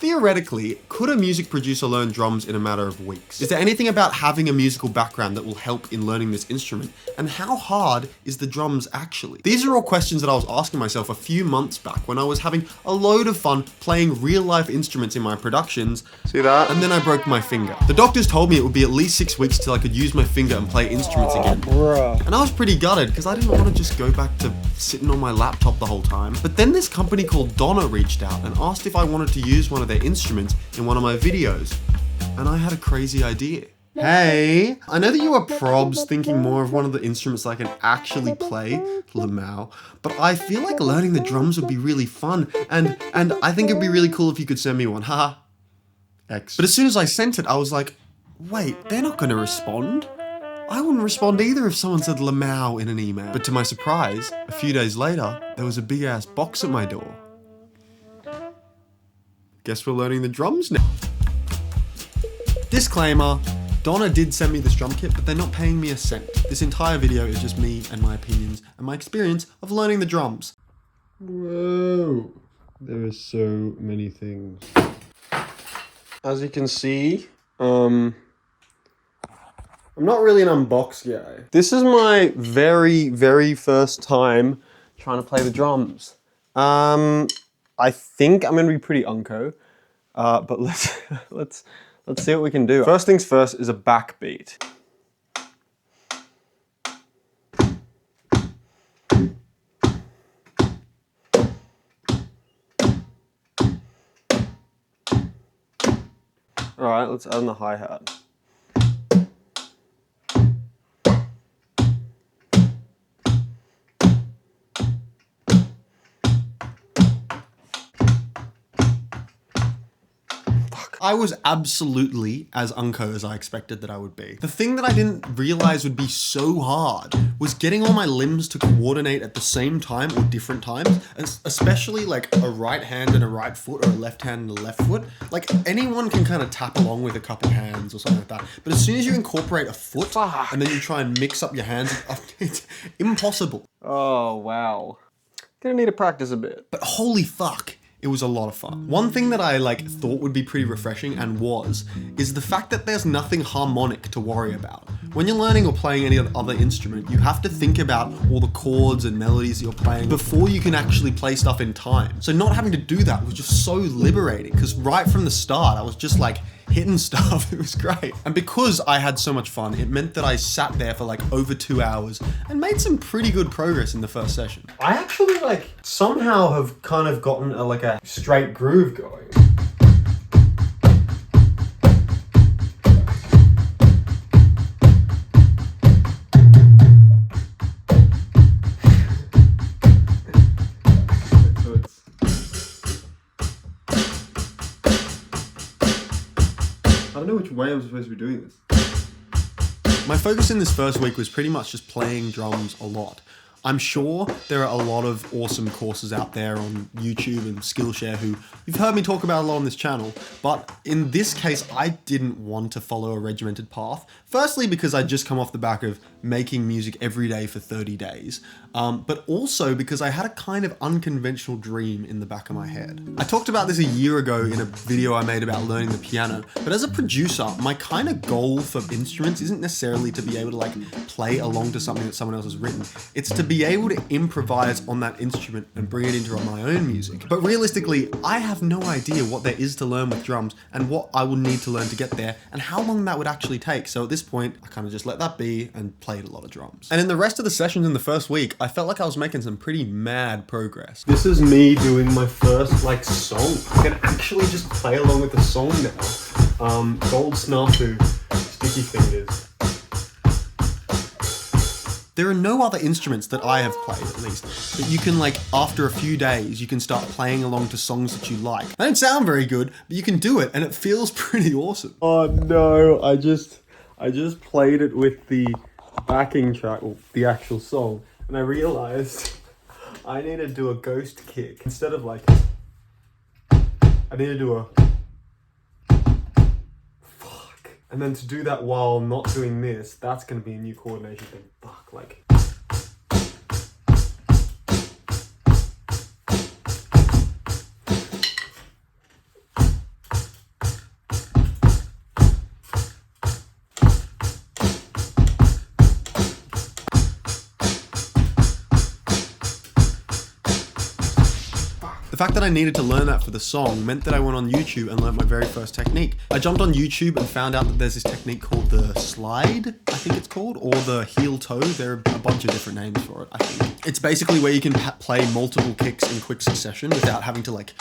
Theoretically, could a music producer learn drums in a matter of weeks? Is there anything about having a musical background that will help in learning this instrument? And how hard is the drums actually? These are all questions that I was asking myself a few months back when I was having a load of fun playing real life instruments in my productions. See that? And then I broke my finger. The doctors told me it would be at least 6 weeks till I could use my finger and play instruments again. Bruh. And I was pretty gutted because I didn't want to just go back to sitting on my laptop the whole time. But then this company called Donna reached out and asked if I wanted to use one of their instruments in one of my videos. And I had a crazy idea. Hey, I know that you are probs thinking more of one of the instruments that I can actually play, Lamau, but I feel like learning the drums would be really fun, and I think it'd be really cool if you could send me one, haha. X. But as soon as I sent it, I was like, wait, they're not gonna respond? I wouldn't respond either if someone said Lamau in an email. But to my surprise, a few days later, there was a big ass box at my door. Guess we're learning the drums now. Disclaimer, Donna did send me this drum kit, but they're not paying me a cent. This entire video is just me and my opinions and my experience of learning the drums. Whoa, there are so many things. As you can see, I'm not really an unbox guy. This is my very, very first time trying to play the drums. I think I'm gonna be pretty unco, but let's see what we can do. First things first is a backbeat. All right, let's add in the hi-hat. I was absolutely as unco as I expected that I would be. The thing that I didn't realize would be so hard was getting all my limbs to coordinate at the same time or different times, especially like a right hand and a right foot or a left hand and a left foot. Like anyone can kind of tap along with a couple hands or something like that. But as soon as you incorporate a foot and then you try and mix up your hands, it's impossible. Oh, wow. Gonna need to practice a bit. But holy fuck. It was a lot of fun. One thing that I thought would be pretty refreshing and is the fact that there's nothing harmonic to worry about. When you're learning or playing any other instrument, you have to think about all the chords and melodies you're playing before you can actually play stuff in time. So not having to do that was just so liberating because right from the start, I was just hitting stuff. It was great. And because I had so much fun, it meant that I sat there for over 2 hours and made some pretty good progress in the first session. I actually somehow have kind of gotten a straight groove going. I don't know which way I'm supposed to be doing this. My focus in this first week was pretty much just playing drums a lot. I'm sure there are a lot of awesome courses out there on YouTube and Skillshare who you've heard me talk about a lot on this channel, but in this case, I didn't want to follow a regimented path. Firstly, because I'd just come off the back of making music every day for 30 days, but also because I had a kind of unconventional dream in the back of my head. I talked about this a year ago in a video I made about learning the piano, but as a producer, my kind of goal for instruments isn't necessarily to be able to play along to something that someone else has written. It's to be able to improvise on that instrument and bring it into my own music. But realistically, I have no idea what there is to learn with drums and what I will need to learn to get there and how long that would actually take. So at this point, I kind of just let that be and played a lot of drums. And in the rest of the sessions in the first week, I felt like I was making some pretty mad progress. This is me doing my first song. I can actually just play along with the song now. Gold Snafu, Sticky Fingers. There are no other instruments that I have played, at least, that you can after a few days, you can start playing along to songs that you like. They don't sound very good, but you can do it and it feels pretty awesome. Oh no, I just played it with the backing track, or the actual song, and I realized I need to do a ghost kick. Instead of I need to do a fuck. And then to do that while not doing this, that's gonna be a new coordination thing. Fuck, fact that I needed to learn that for the song meant that I went on YouTube and learned my very first technique. I jumped on YouTube and found out that there's this technique called the slide, I think it's called, or the heel toe. There are a bunch of different names for it, I think. It's basically where you can play multiple kicks in quick succession without having to like...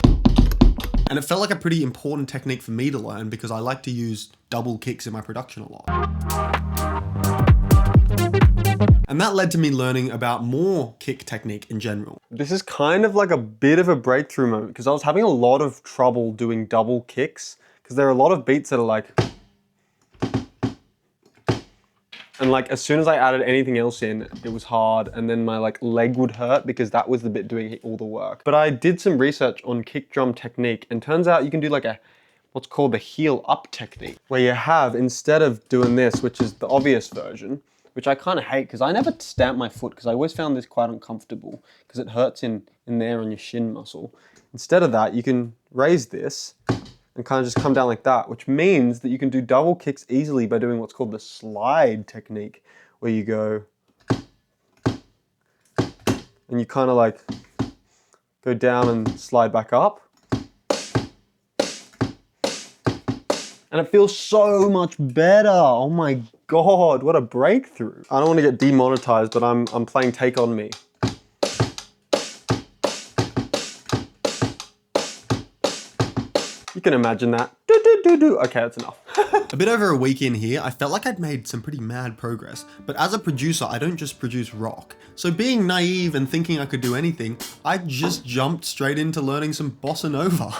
And it felt like a pretty important technique for me to learn because I like to use double kicks in my production a lot. And that led to me learning about more kick technique in general. This is kind of like a bit of a breakthrough moment because I was having a lot of trouble doing double kicks because there are a lot of beats that are like... And like as soon as I added anything else in, it was hard, and then my like leg would hurt because that was the bit doing all the work. But I did some research on kick drum technique, and turns out you can do like a what's called the heel up technique, where you have, instead of doing this, which is the obvious version, which I kind of hate because I never stamp my foot because I always found this quite uncomfortable because it hurts in there on your shin muscle. Instead of that, you can raise this and kind of just come down like that, which means that you can do double kicks easily by doing what's called the slide technique, where you go and you kind of like go down and slide back up. And it feels so much better. Oh my God, what a breakthrough. I don't want to get demonetized, but I'm playing Take On Me. You can imagine that. Okay, that's enough. A bit over a week in here, I felt like I'd made some pretty mad progress. But as a producer, I don't just produce rock. So being naive and thinking I could do anything, I just jumped straight into learning some bossa nova.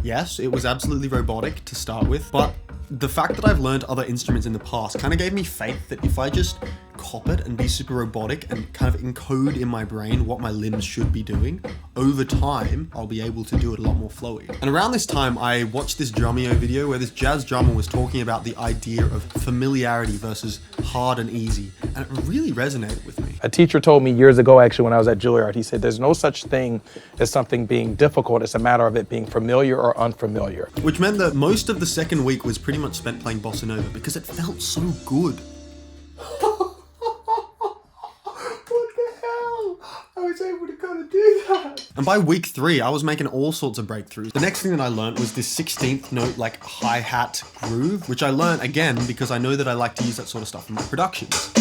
Yes, it was absolutely robotic to start with, but the fact that I've learned other instruments in the past kind of gave me faith that if I just cop it and be super robotic and kind of encode in my brain what my limbs should be doing, over time, I'll be able to do it a lot more flowy. And around this time, I watched this Drumeo video where this jazz drummer was talking about the idea of familiarity versus hard and easy, and it really resonated with me. A teacher told me years ago, actually, when I was at Juilliard, he said, there's no such thing as something being difficult. It's a matter of it being familiar or unfamiliar. Which meant that most of the second week was pretty much spent playing bossa nova because it felt so good. I was able to kind of do that. And by week 3, I was making all sorts of breakthroughs. The next thing that I learned was this 16th note, like hi-hat groove, which I learned again because I know that I like to use that sort of stuff in my productions.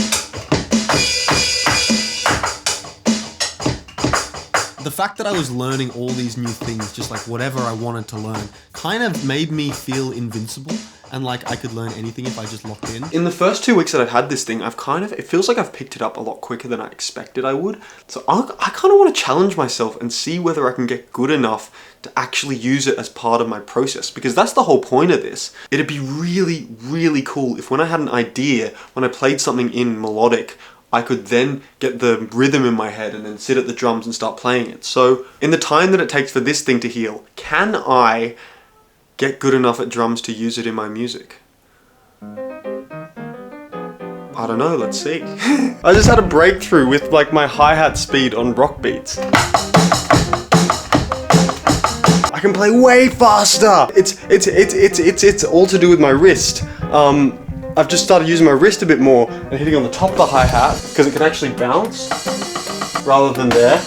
The fact that I was learning all these new things, just like whatever I wanted to learn, kind of made me feel invincible and like I could learn anything if I just locked in. In the first 2 weeks that I've had this thing, it feels like I've picked it up a lot quicker than I expected I would. So I kind of want to challenge myself and see whether I can get good enough to actually use it as part of my process, because that's the whole point of this. It'd be really, really cool if when I had an idea, when I played something in melodic, I could then get the rhythm in my head and then sit at the drums and start playing it. So in the time that it takes for this thing to heal, can I get good enough at drums to use it in my music? I don't know, let's see. I just had a breakthrough with like my hi-hat speed on rock beats. I can play way faster! It's all to do with my wrist. I've just started using my wrist a bit more and hitting on the top of the hi-hat because it can actually bounce rather than there.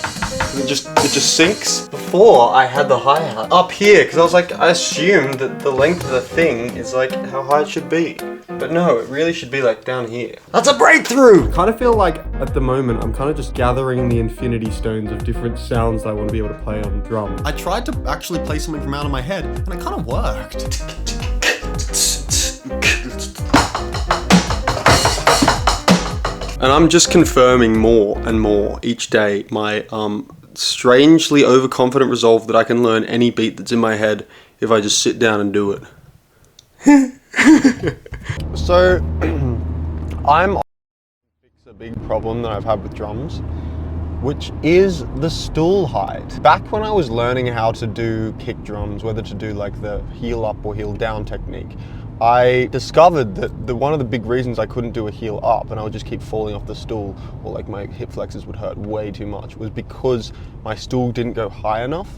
It just sinks. Before I had the hi-hat up here because I was like, I assumed that the length of the thing is like how high it should be. But no, it really should be like down here. That's a breakthrough! I kind of feel like at the moment I'm kind of just gathering the infinity stones of different sounds that I want to be able to play on drum. I tried to actually play something from out of my head and it kind of worked. And I'm just confirming more and more each day my strangely overconfident resolve that I can learn any beat that's in my head if I just sit down and do it. So, I'm fix a big problem that I've had with drums, which is the stool height. Back when I was learning how to do kick drums, whether to do like the heel up or heel down technique, I discovered that one of the big reasons I couldn't do a heel up and I would just keep falling off the stool, or like my hip flexors would hurt way too much, was because my stool didn't go high enough.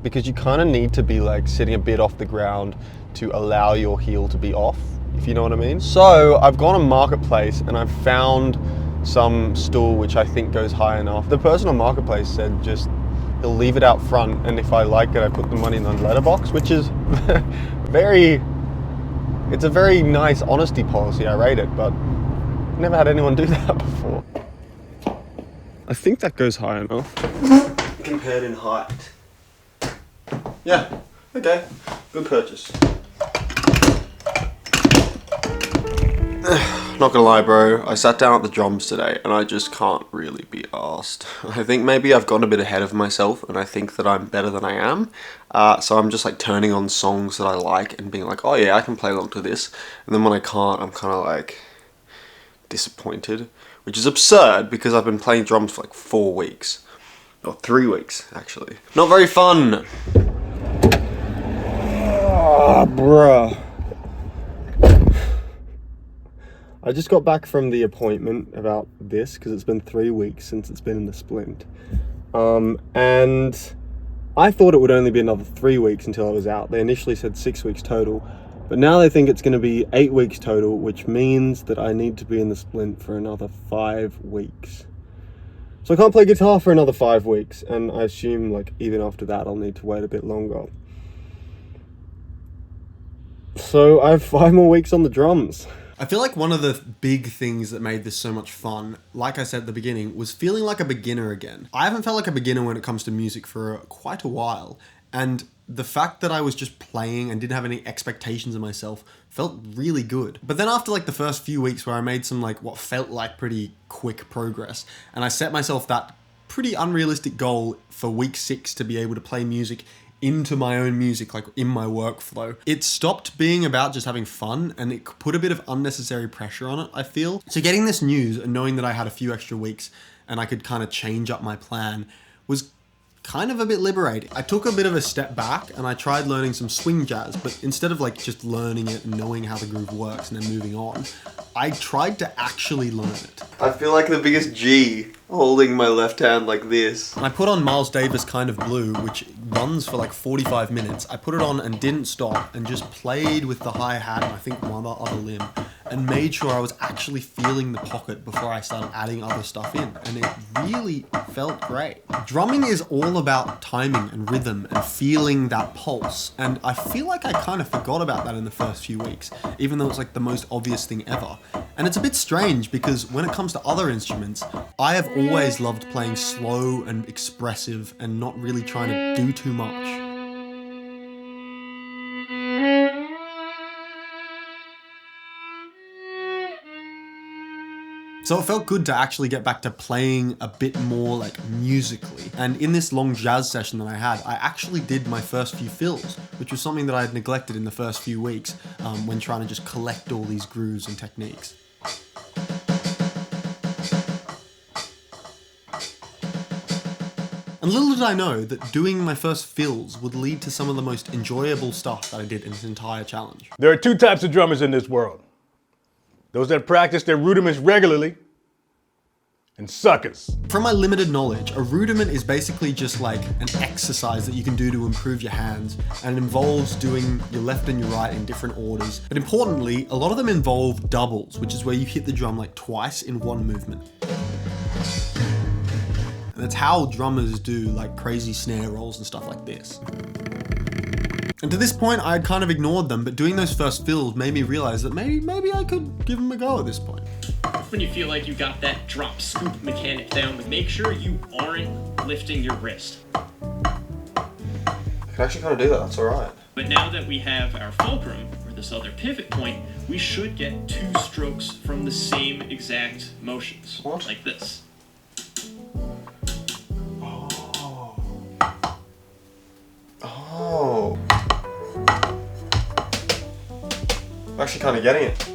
Because you kind of need to be like sitting a bit off the ground to allow your heel to be off, if you know what I mean. So I've gone on Marketplace and I've found some stool which I think goes high enough. The person on Marketplace said just he'll leave it out front, and if I like it, I put the money in the letterbox, which is it's a very nice honesty policy. I rate it, but never had anyone do that before. I think that goes high enough. Compared in height. Yeah, okay, good purchase. Not gonna lie, bro, I sat down at the drums today and I just can't really be arsed. I think maybe I've gone a bit ahead of myself and I think that I'm better than I am. So I'm just like turning on songs that I like and being like, oh yeah, I can play along to this. And then when I can't, I'm kind of like disappointed, which is absurd because I've been playing drums for like 4 weeks. Or 3 weeks, actually. Not very fun. Ah, bruh. I just got back from the appointment about this because it's been 3 weeks since it's been in the splint. And I thought it would only be another 3 weeks until I was out. They initially said 6 weeks total, but now they think it's going to be 8 weeks total, which means that I need to be in the splint for another 5 weeks. So I can't play guitar for another 5 weeks, and I assume like even after that I'll need to wait a bit longer. So I have 5 more weeks on the drums. I feel like one of the big things that made this so much fun, like I said at the beginning, was feeling like a beginner again. I haven't felt like a beginner when it comes to music for quite a while, and the fact that I was just playing and didn't have any expectations of myself felt really good. But then after like the first few weeks where I made some like what felt like pretty quick progress, and I set myself that pretty unrealistic goal for week 6 to be able to play music into my own music, like in my workflow, it stopped being about just having fun and it put a bit of unnecessary pressure on it, I feel. So getting this news and knowing that I had a few extra weeks and I could kind of change up my plan was kind of a bit liberating. I took a bit of a step back and I tried learning some swing jazz, but instead of like just learning it and knowing how the groove works and then moving on, I tried to actually learn it. I feel like the biggest G holding my left hand like this. And I put on Miles Davis Kind of Blue, which runs for like 45 minutes. I put it on and didn't stop and just played with the hi-hat and I think one other limb and made sure I was actually feeling the pocket before I started adding other stuff in. And it really felt great. Drumming is all about timing and rhythm and feeling that pulse. And I feel like I kind of forgot about that in the first few weeks, even though it's like the most obvious thing ever. And it's a bit strange because when it comes to other instruments, I have always loved playing slow and expressive and not really trying to do too much. So it felt good to actually get back to playing a bit more like musically. And in this long jazz session that I had, I actually did my first few fills, which was something that I had neglected in the first few weeks when trying to just collect all these grooves and techniques. And little did I know that doing my first fills would lead to some of the most enjoyable stuff that I did in this entire challenge. There are 2 types of drummers in this world. Those that practice their rudiments regularly, and suckers. From my limited knowledge, a rudiment is basically just like an exercise that you can do to improve your hands, and it involves doing your left and your right in different orders. But importantly, a lot of them involve doubles, which is where you hit the drum like twice in one movement. And that's how drummers do like crazy snare rolls and stuff like this. And to this point, I had kind of ignored them, but doing those first fills made me realize that maybe I could give them a go at this point. When you feel like you got that drop scoop mechanic down, but make sure you aren't lifting your wrist. I can actually kind of do that, that's alright. But now that we have our fulcrum, or this other pivot point, we should get 2 strokes from the same exact motions. What? Like this. Oh. I'm actually kind of getting it.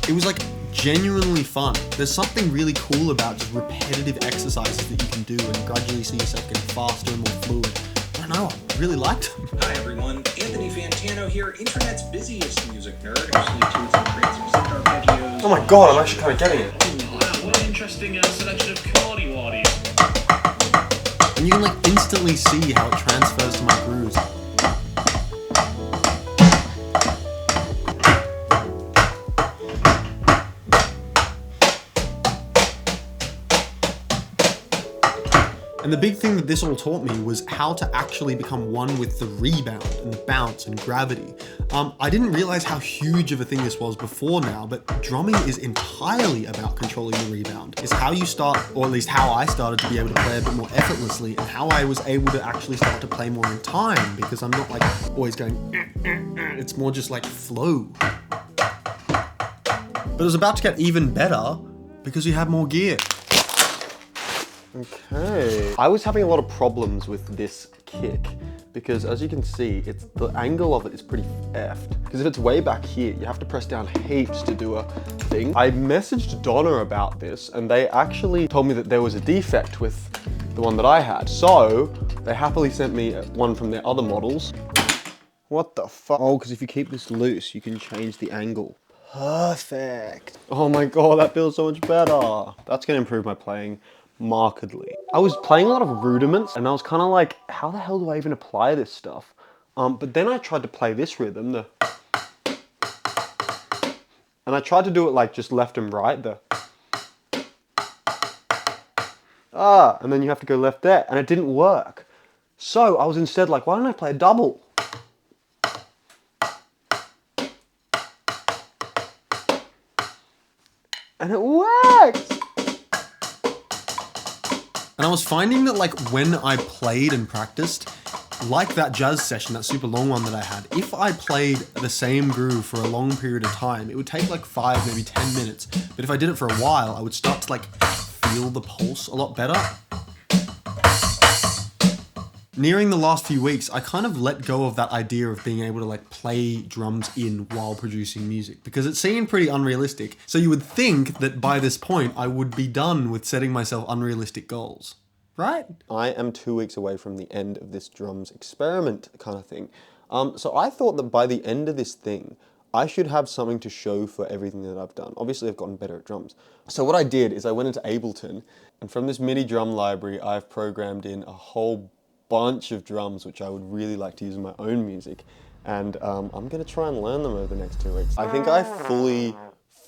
It was like genuinely fun. There's something really cool about just repetitive exercises that you can do and gradually see yourself getting faster and more fluid. I don't know, I really liked them. Hi everyone, Anthony Fantano here, internet's busiest music nerd, who sleep tunes and creates music arpeggios. Oh my god, I'm actually kind of getting it. Wow, what an interesting selection of quality waddies. And you can like instantly see how it transfers to my grooves. And the big thing that this all taught me was how to actually become one with the rebound and bounce and gravity. I didn't realize how huge of a thing this was before now, but drumming is entirely about controlling the rebound. It's how you start, or at least how I started to be able to play a bit more effortlessly, and how I was able to actually start to play more in time, because I'm not like always going, it's more just like flow. But it was about to get even better because we have more gear. Okay. I was having a lot of problems with this kick because, as you can see, the angle of it is pretty effed. Because if it's way back here, you have to press down heaps to do a thing. I messaged Donna about this, and they actually told me that there was a defect with the one that I had. So they happily sent me one from their other models. What the fuck? Oh, because if you keep this loose, you can change the angle. Perfect. Oh my god, that feels so much better. That's gonna improve my playing markedly. I was playing a lot of rudiments and I was kind of like, how the hell do I even apply this stuff? But then I tried to play this rhythm, and I tried to do it like just left and right, and then you have to go left there, and it didn't work. So I was instead like, why don't I play a double? And it worked! And I was finding that like when I played and practiced, like that jazz session, that super long one that I had, if I played the same groove for a long period of time, it would take like 5, maybe 10 minutes. But if I did it for a while, I would start to like feel the pulse a lot better. Nearing the last few weeks, I kind of let go of that idea of being able to like play drums in while producing music, because it seemed pretty unrealistic. So you would think that by this point I would be done with setting myself unrealistic goals, right? I am 2 weeks away from the end of this drums experiment kind of thing. So I thought that by the end of this thing, I should have something to show for everything that I've done. Obviously, I've gotten better at drums. So what I did is I went into Ableton, and from this MIDI drum library, I've programmed in a whole bunch of drums which I would really like to use in my own music, and I'm gonna try and learn them over the next 2 weeks. I think I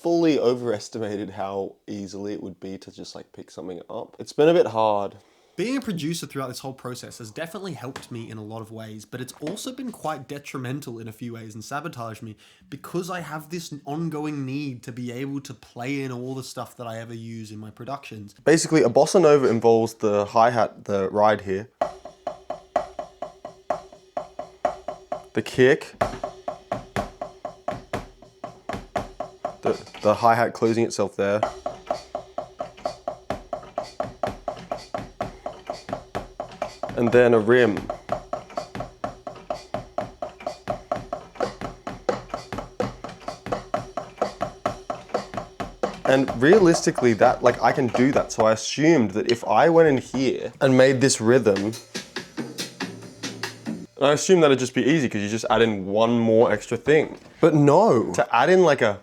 fully overestimated how easily it would be to just like pick something up. It's been a bit hard. Being a producer throughout this whole process has definitely helped me in a lot of ways, but it's also been quite detrimental in a few ways and sabotaged me, because I have this ongoing need to be able to play in all the stuff that I ever use in my productions. Basically, a bossa nova involves the hi-hat, the ride here, the kick, the hi-hat closing itself there, and then a rim. And realistically, that, like, I can do that, so I assumed that if I went in here and made this rhythm, and I assumed that'd just be easy because you just add in one more extra thing. But no, to add in like a...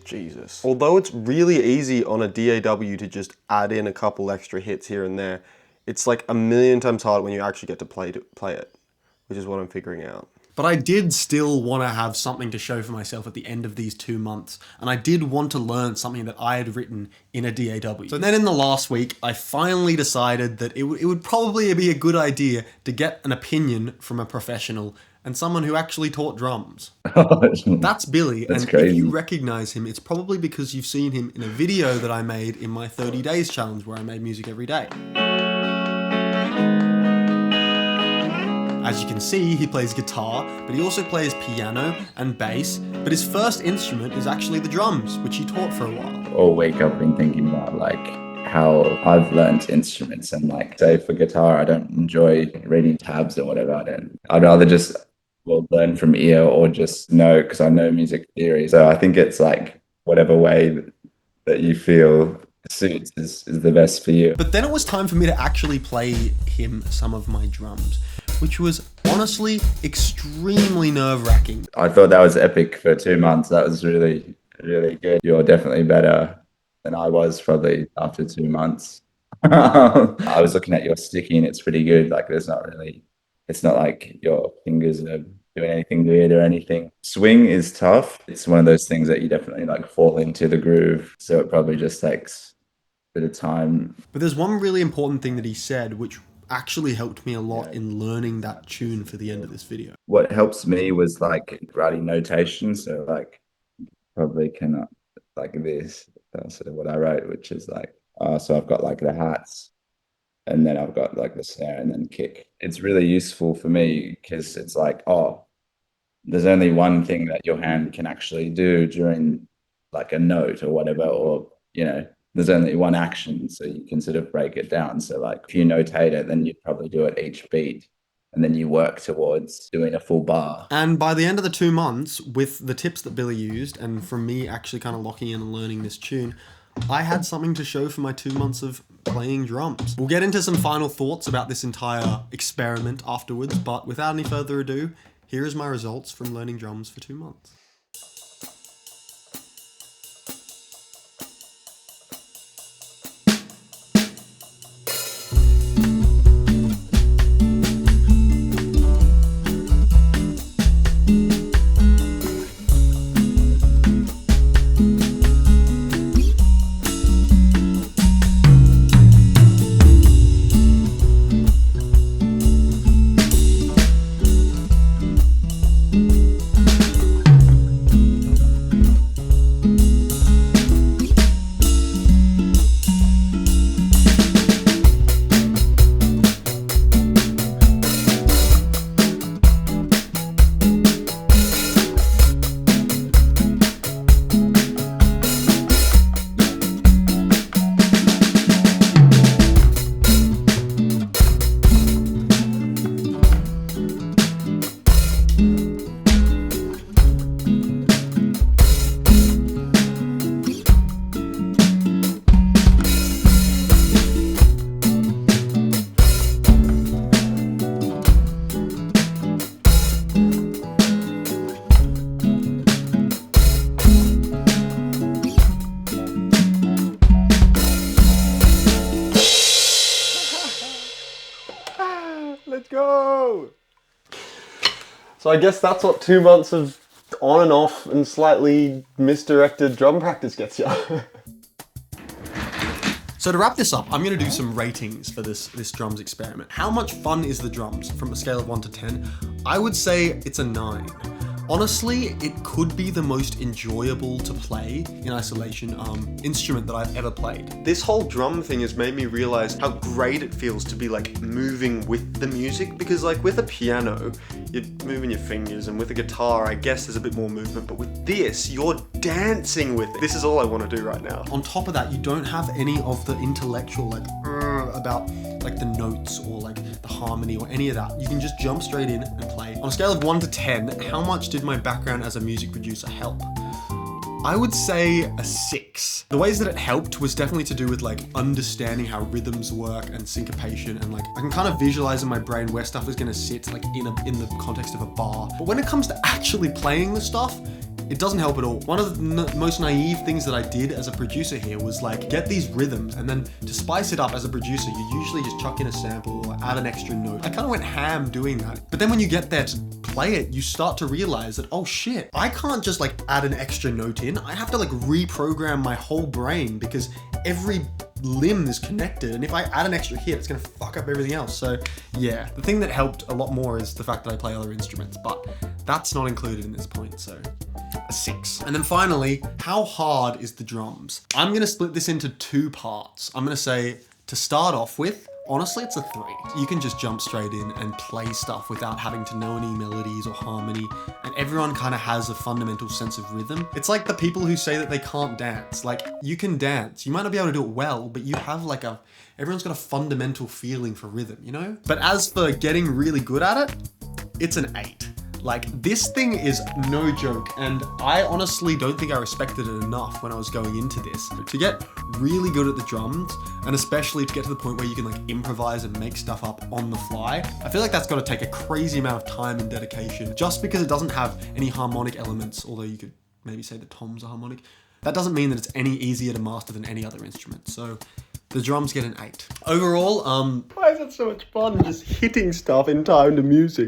Jesus. Although it's really easy on a DAW to just add in a couple extra hits here and there, it's like a million times harder when you actually get to play it, which is what I'm figuring out. But I did still want to have something to show for myself at the end of these 2 months, and I did want to learn something that I had written in a DAW. So then in the last week, I finally decided that it would probably be a good idea to get an opinion from a professional and someone who actually taught drums. That's Billy, and crazy. If you recognize him, it's probably because you've seen him in a video that I made in my 30 days challenge where I made music every day. As you can see, he plays guitar, but he also plays piano and bass, but his first instrument is actually the drums, which he taught for a while. Or wake up and thinking about like how I've learned instruments, and like say for guitar, I don't enjoy reading tabs or whatever. I'd rather just learn from ear or just know, because I know music theory. So I think it's like whatever way that you feel suits is the best for you. But then it was time for me to actually play him some of my drums, which was honestly extremely nerve-wracking. I thought that was epic for 2 months. That was really, really good. You're definitely better than I was probably after 2 months. I was looking at your sticking, it's pretty good. Like it's not like your fingers are doing anything weird or anything. Swing is tough. It's one of those things that you definitely like fall into the groove. So it probably just takes a bit of time. But there's one really important thing that he said, which actually helped me a lot in learning that tune for the end of this video. What helps me was like writing notation. So like probably cannot like this. That's sort of what I wrote, which is like, so I've got like the hats and then I've got like the snare and then kick. It's really useful for me because it's like, oh, there's only one thing that your hand can actually do during like a note or whatever, or, you know, there's only one action. So you can sort of break it down. So like if you notate it, then you'd probably do it each beat. And then you work towards doing a full bar. And by the end of the 2 months, with the tips that Billy used, and from me actually kind of locking in and learning this tune, I had something to show for my 2 months of playing drums. We'll get into some final thoughts about this entire experiment afterwards, but without any further ado, here is my results from learning drums for 2 months. Let's go! So I guess that's what 2 months of on and off and slightly misdirected drum practice gets you. So to wrap this up, I'm going to do some ratings for this drums experiment. How much fun is the drums from a scale of 1 to 10? I would say it's a 9. Honestly, it could be the most enjoyable to play in isolation instrument that I've ever played. This whole drum thing has made me realize how great it feels to be like moving with the music, because like with a piano, you're moving your fingers, and with a guitar, I guess there's a bit more movement, but with this, you're dancing with it. This is all I want to do right now. On top of that, you don't have any of the intellectual like about like the notes or like the harmony or any of that. You can just jump straight in and play. On a scale of 1 to 10, how much did my background as a music producer help? I would say a 6. The ways that it helped was definitely to do with like understanding how rhythms work and syncopation, and like I can kind of visualize in my brain where stuff is going to sit like in the context of a bar. But when it comes to actually playing the stuff, it doesn't help at all. One of the most naive things that I did as a producer here was like get these rhythms, and then to spice it up as a producer, you usually just chuck in a sample or add an extra note. I kind of went ham doing that. But then when you get there to play it, you start to realize that, oh shit, I can't just like add an extra note in. I have to like reprogram my whole brain because every limb is connected, and if I add an extra hit, it's gonna fuck up everything else. So yeah, the thing that helped a lot more is the fact that I play other instruments, but that's not included in this point, so a 6. And then finally, how hard is the drums? I'm gonna split this into 2 parts. I'm gonna say, to start off with, honestly, it's a 3. You can just jump straight in and play stuff without having to know any melodies or harmony, and everyone kind of has a fundamental sense of rhythm. It's like the people who say that they can't dance. Like, you can dance. You might not be able to do it well, but you have like everyone's got a fundamental feeling for rhythm, you know? But as for getting really good at it, it's an 8. Like, this thing is no joke, and I honestly don't think I respected it enough when I was going into this. To get really good at the drums, and especially to get to the point where you can like improvise and make stuff up on the fly, I feel like that's got to take a crazy amount of time and dedication. Just because it doesn't have any harmonic elements, although you could maybe say the toms are harmonic, that doesn't mean that it's any easier to master than any other instrument. So the drums get an 8. Overall, Why is that so much fun, just hitting stuff in time to music?